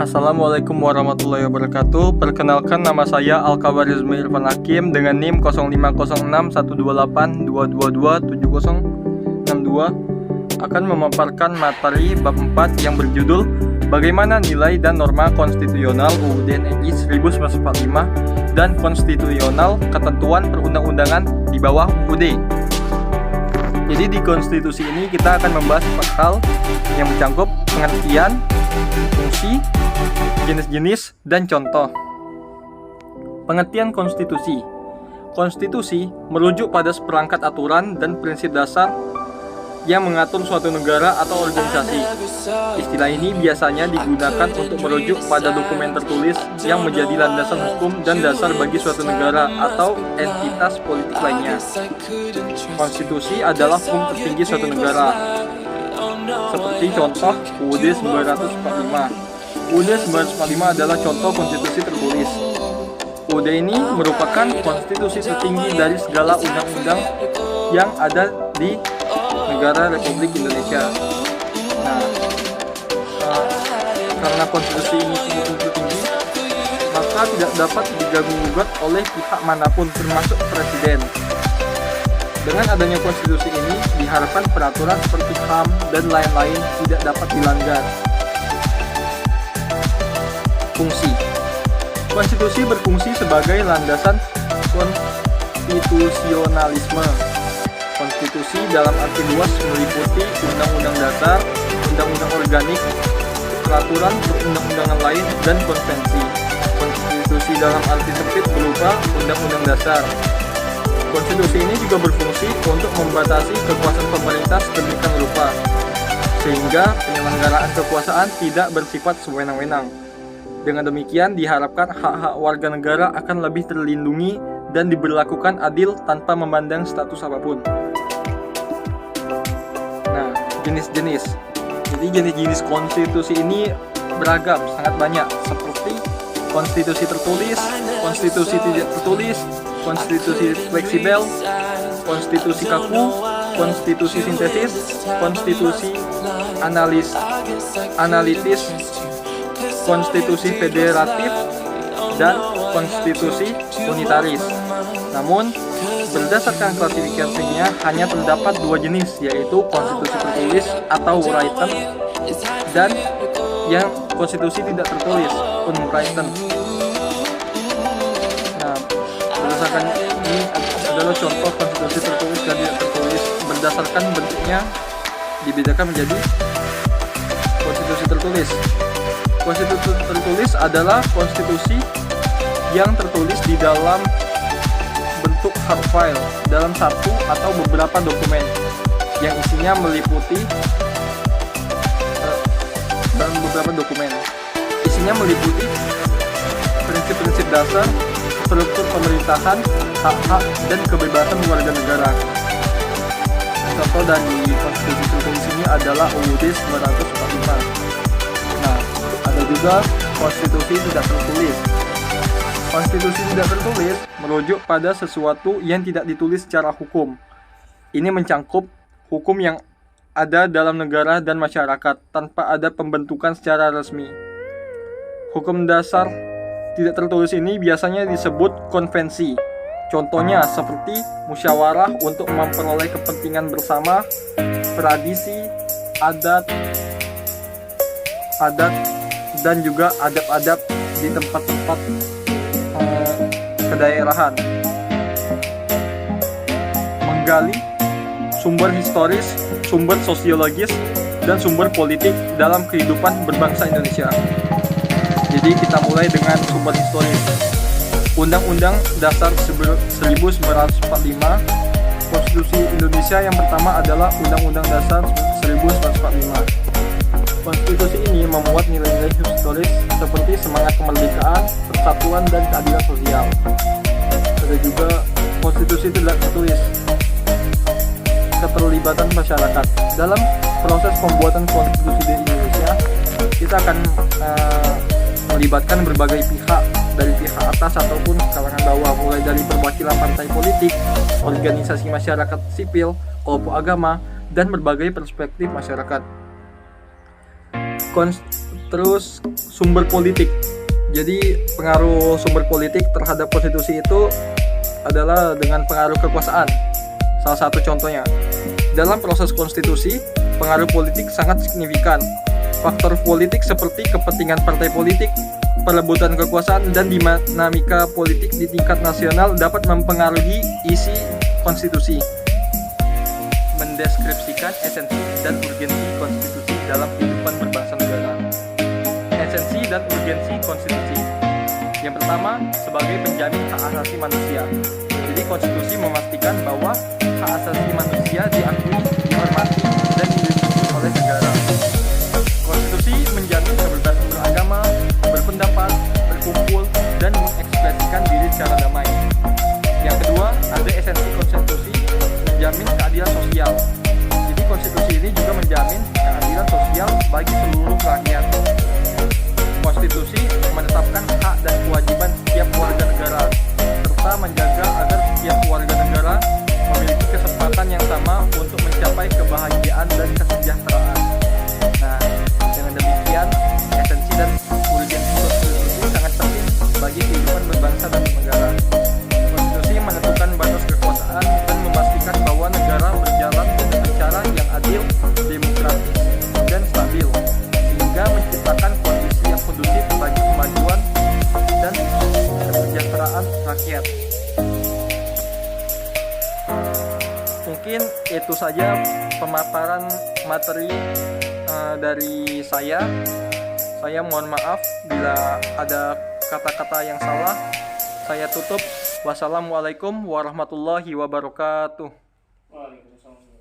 Assalamualaikum warahmatullahi wabarakatuh. Perkenalkan, nama saya Alkawarizmi Irfan Hakim dengan NIM 05061282227062 akan memaparkan materi bab 4 yang berjudul Bagaimana Nilai dan Norma Konstitusional UUD RI 1945 dan Konstitusional Ketentuan Perundang-undangan di bawah UUD. Jadi di konstitusi ini kita akan membahas 4 hal yang mencangkup pengertian, fungsi, jenis-jenis, dan contoh. Pengertian konstitusi. Konstitusi merujuk pada seperangkat aturan dan prinsip dasar yang mengatur suatu negara atau organisasi. Istilah ini biasanya digunakan untuk merujuk pada dokumen tertulis yang menjadi landasan hukum dan dasar bagi suatu negara atau entitas politik lainnya. Konstitusi adalah hukum tertinggi suatu negara. Seperti contoh UUD 1945. UUD 1945 adalah contoh konstitusi tertulis. UUD ini merupakan konstitusi tertinggi dari segala undang-undang yang ada di negara Republik Indonesia. Karena konstitusi ini tinggi, maka tidak dapat diganggu-gugat oleh pihak manapun, termasuk presiden. Dengan adanya konstitusi ini, diharapkan peraturan seperti HAM dan lain-lain tidak dapat dilanggar. Fungsi. Konstitusi berfungsi sebagai landasan konstitusionalisme. Konstitusi dalam arti luas meliputi undang-undang dasar, undang-undang organik, peraturan perundang-undangan lain, dan konvensi. Konstitusi dalam arti sempit berupa undang-undang dasar. Konstitusi ini juga berfungsi untuk membatasi kekuasaan pemerintah sedemikian rupa, sehingga penyelenggaraan kekuasaan tidak bersifat sewenang-wenang. Dengan demikian diharapkan hak-hak warga negara akan lebih terlindungi dan diberlakukan adil tanpa memandang status apapun. Nah, jenis-jenis. Jadi jenis-jenis konstitusi ini beragam, sangat banyak, seperti konstitusi tertulis, konstitusi tidak tertulis, konstitusi fleksibel, konstitusi kaku, konstitusi sintesis, konstitusi analitis, konstitusi federatif, dan konstitusi unitaris. Namun, berdasarkan klasifikasinya hanya terdapat 2 jenis, yaitu konstitusi tertulis atau written dan yang konstitusi tidak tertulis, unwritten. Nah, berdasarkan ini adalah contoh konstitusi tertulis dan tidak tertulis. Berdasarkan bentuknya dibedakan menjadi konstitusi tertulis. Konstitusi tertulis adalah konstitusi yang tertulis di dalam bentuk hard file dalam satu atau beberapa dokumen yang isinya meliputi prinsip-prinsip dasar, struktur pemerintahan, hak-hak, dan kebebasan warga negara. Contoh dari konstitusi tertulis ini adalah UUD 1945. Nah, ada juga konstitusi tidak tertulis. Konstitusi tidak tertulis merujuk pada sesuatu yang tidak ditulis secara hukum. Ini mencangkup hukum yang ada dalam negara dan masyarakat tanpa ada pembentukan secara resmi. Hukum dasar tidak tertulis ini biasanya disebut konvensi. Contohnya seperti musyawarah untuk memperoleh kepentingan bersama, tradisi, adat, dan juga adab-adab di tempat-tempat kedaerahan. Menggali sumber historis, sumber sosiologis, dan sumber politik dalam kehidupan berbangsa Indonesia. Jadi kita mulai dengan sumber historis. Undang-Undang Dasar 1945. Konstitusi Indonesia yang pertama adalah Undang-Undang Dasar 1945. Konstitusi ini memuat nilai-nilai historis seperti semangat kemerdekaan, persatuan, dan keadilan sosial. Ada juga konstitusi tidak tertulis, keterlibatan masyarakat. Dalam proses pembuatan konstitusi di Indonesia, kita akan melibatkan berbagai pihak, dari pihak atas ataupun kalangan bawah, mulai dari perwakilan partai politik, organisasi masyarakat sipil, kelompok agama, dan berbagai perspektif masyarakat. Terus sumber politik. Jadi pengaruh sumber politik terhadap konstitusi itu adalah dengan pengaruh kekuasaan. Salah satu contohnya, dalam proses konstitusi, pengaruh politik sangat signifikan. Faktor politik seperti kepentingan partai politik, perebutan kekuasaan, dan dinamika politik di tingkat nasional dapat mempengaruhi isi konstitusi. Mendeskripsikan esensi dan urgensi konstitusi dalam kehidupan berbangsa negara. Esensi dan urgensi konstitusi. Yang pertama, sebagai penjamin hak asasi manusia. Jadi konstitusi memastikan bahwa hak asasi manusia diakui, dihormati, dan dilindungi oleh negara. Konstitusi menjamin kebebasan beragama, berpendapat, berkumpul, dan mengekspresikan diri secara damai. Yang kedua, ada esensi konstitusi menjamin keadilan sosial. Jadi konstitusi ini juga menjamin keadilan sosial bagi seluruh rakyat. Konstitusi menetapkan hak dan kewajiban setiap warga negara, serta menjaga agar setiap warga negara memiliki kesempatan yang sama untuk mencapai kebahagiaan dan kesejahteraan. Nah, dengan demikian, esensi dan urgensi konstitusi sangat penting bagi kehidupan berbangsa dan bernegara. Konstitusi menentukan batas kekuasaan dan memastikan bahwa negara berjalan dengan cara yang adil, demokratis, dan stabil, sehingga menciptakan kondisi yang kondusif bagi kemajuan dan kesejahteraan rakyat. Mungkin itu saja pemaparan materi dari saya. Saya mohon maaf bila ada kata-kata yang salah. Saya tutup. Wassalamualaikum warahmatullahi wabarakatuh. Waalaikumsalam.